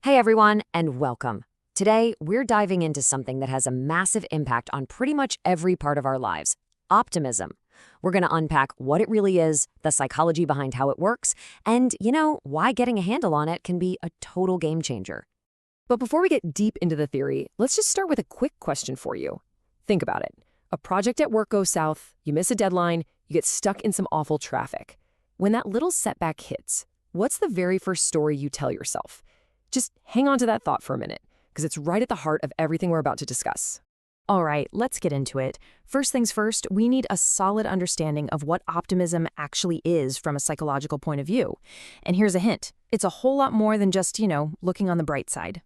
Hey everyone, and welcome. Today, we're diving into something that has a massive impact on pretty much every part of our lives, optimism. We're going to unpack what it really is, the psychology behind how it works, and, why getting a handle on it can be a total game changer. But before we get deep into the theory, let's just start with a quick question for you. Think about it. A project at work goes south, you miss a deadline, you get stuck in some awful traffic. When that little setback hits, what's the very first story you tell yourself? Just hang on to that thought for a minute, because it's right at the heart of everything we're about to discuss. All right, let's get into it. First things first, we need a solid understanding of what optimism actually is from a psychological point of view. And here's a hint. It's a whole lot more than just, looking on the bright side.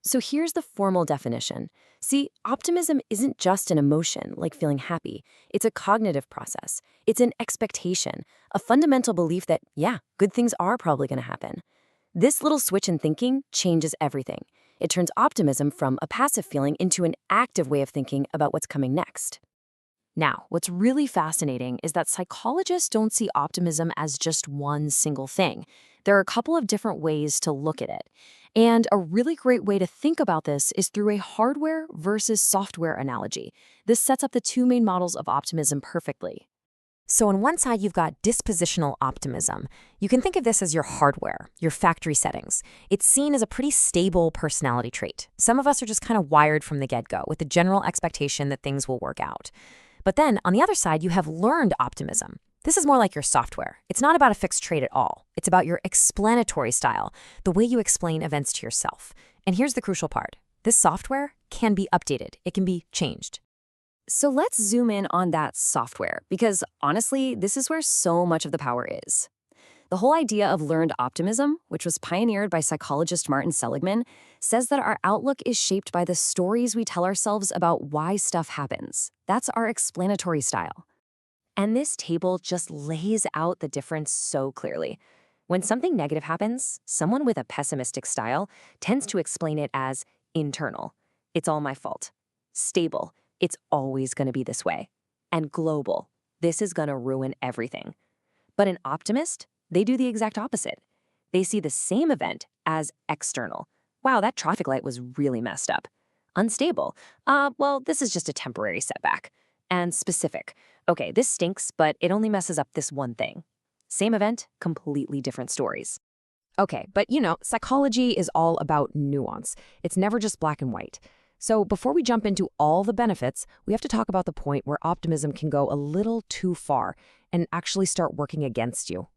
So here's the formal definition. See, optimism isn't just an emotion, like feeling happy. It's a cognitive process. It's an expectation, a fundamental belief that, good things are probably going to happen. This little switch in thinking changes everything. It turns optimism from a passive feeling into an active way of thinking about what's coming next. Now, what's really fascinating is that psychologists don't see optimism as just one single thing. There are a couple of different ways to look at it. And a really great way to think about this is through a hardware versus software analogy. This sets up the two main models of optimism perfectly. So on one side, you've got dispositional optimism. You can think of this as your hardware, your factory settings. It's seen as a pretty stable personality trait. Some of us are just kind of wired from the get-go with the general expectation that things will work out. But then on the other side, you have learned optimism. This is more like your software. It's not about a fixed trait at all. It's about your explanatory style, the way you explain events to yourself. And here's the crucial part. This software can be updated. It can be changed. So let's zoom in on that software, because honestly, this is where so much of the power is. The whole idea of learned optimism, which was pioneered by psychologist Martin Seligman, says that our outlook is shaped by the stories we tell ourselves about why stuff happens. That's our explanatory style. And this table just lays out the difference so clearly. When something negative happens, someone with a pessimistic style tends to explain it as internal. It's all my fault. Stable. It's always going to be this way. And global. This is going to ruin everything. But an optimist, they do the exact opposite. They see the same event as external. Wow, that traffic light was really messed up. Unstable. Well, this is just a temporary setback. And specific. Okay, this stinks, but it only messes up this one thing. Same event, completely different stories. Okay, but psychology is all about nuance. It's never just black and white. So before we jump into all the benefits, we have to talk about the point where optimism can go a little too far and actually start working against you.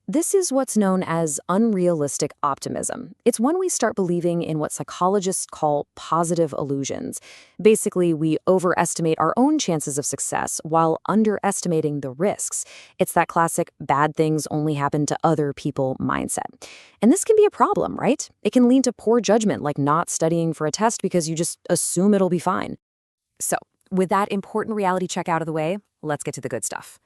This is what's known as unrealistic optimism. It's when we start believing in what psychologists call positive illusions. Basically, we overestimate our own chances of success while underestimating the risks. It's that classic bad things only happen to other people mindset. And this can be a problem, right? It can lead to poor judgment, like not studying for a test because you just assume it'll be fine. So, with that important reality check out of the way, let's get to the good stuff.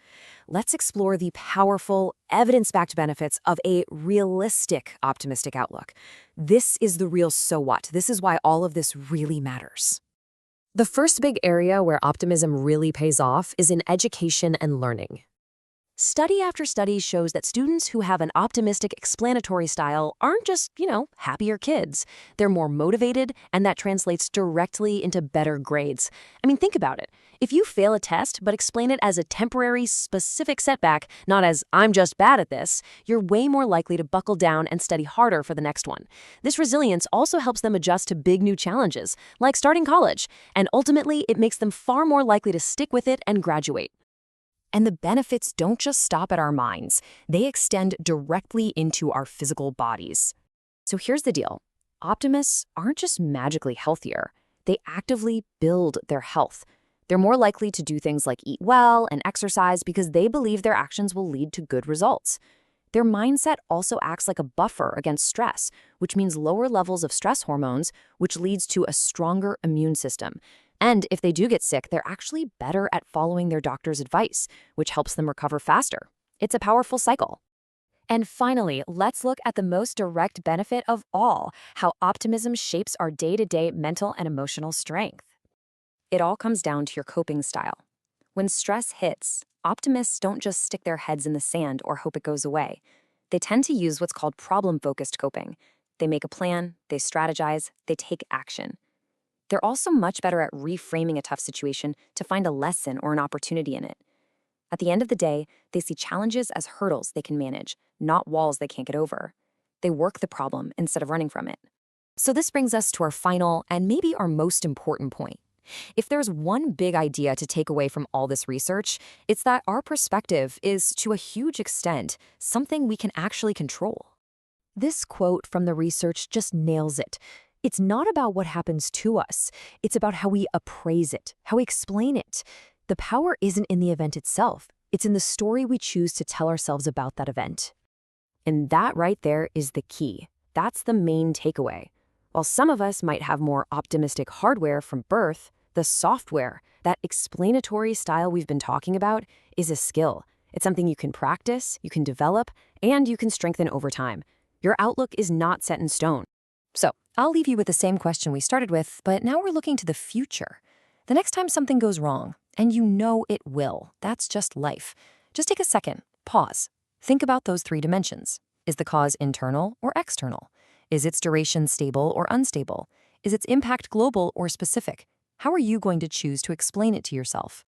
Let's explore the powerful, evidence-backed benefits of a realistic optimistic outlook. This is the real so what. This is why all of this really matters. The first big area where optimism really pays off is in education and learning. Study after study shows that students who have an optimistic explanatory style aren't just, happier kids. They're more motivated, and that translates directly into better grades. I mean, think about it. If you fail a test but explain it as a temporary, specific setback, not as I'm just bad at this, you're way more likely to buckle down and study harder for the next one. This resilience also helps them adjust to big new challenges, like starting college, and ultimately it makes them far more likely to stick with it and graduate. And the benefits don't just stop at our minds. They extend directly into our physical bodies. So here's the deal. Optimists aren't just magically healthier. They actively build their health. They're more likely to do things like eat well and exercise because they believe their actions will lead to good results. Their mindset also acts like a buffer against stress, which means lower levels of stress hormones, which leads to a stronger immune system. And if they do get sick, they're actually better at following their doctor's advice, which helps them recover faster. It's a powerful cycle. And finally, let's look at the most direct benefit of all, how optimism shapes our day-to-day mental and emotional strength. It all comes down to your coping style. When stress hits, optimists don't just stick their heads in the sand or hope it goes away. They tend to use what's called problem-focused coping. They make a plan, they strategize, they take action. They're also much better at reframing a tough situation to find a lesson or an opportunity in it. At the end of the day, they see challenges as hurdles they can manage, not walls they can't get over. They work the problem instead of running from it. So this brings us to our final and maybe our most important point. If there's one big idea to take away from all this research, it's that our perspective is, to a huge extent, something we can actually control. This quote from the research just nails it. It's not about what happens to us. It's about how we appraise it, how we explain it. The power isn't in the event itself. It's in the story we choose to tell ourselves about that event. And that right there is the key. That's the main takeaway. While some of us might have more optimistic hardware from birth, the software, that explanatory style we've been talking about, is a skill. It's something you can practice, you can develop, and you can strengthen over time. Your outlook is not set in stone. So, I'll leave you with the same question we started with, but now we're looking to the future. The next time something goes wrong, and you know it will, that's just life. Just take a second, pause. Think about those 3 dimensions. Is the cause internal or external? Is its duration stable or unstable? Is its impact global or specific? How are you going to choose to explain it to yourself?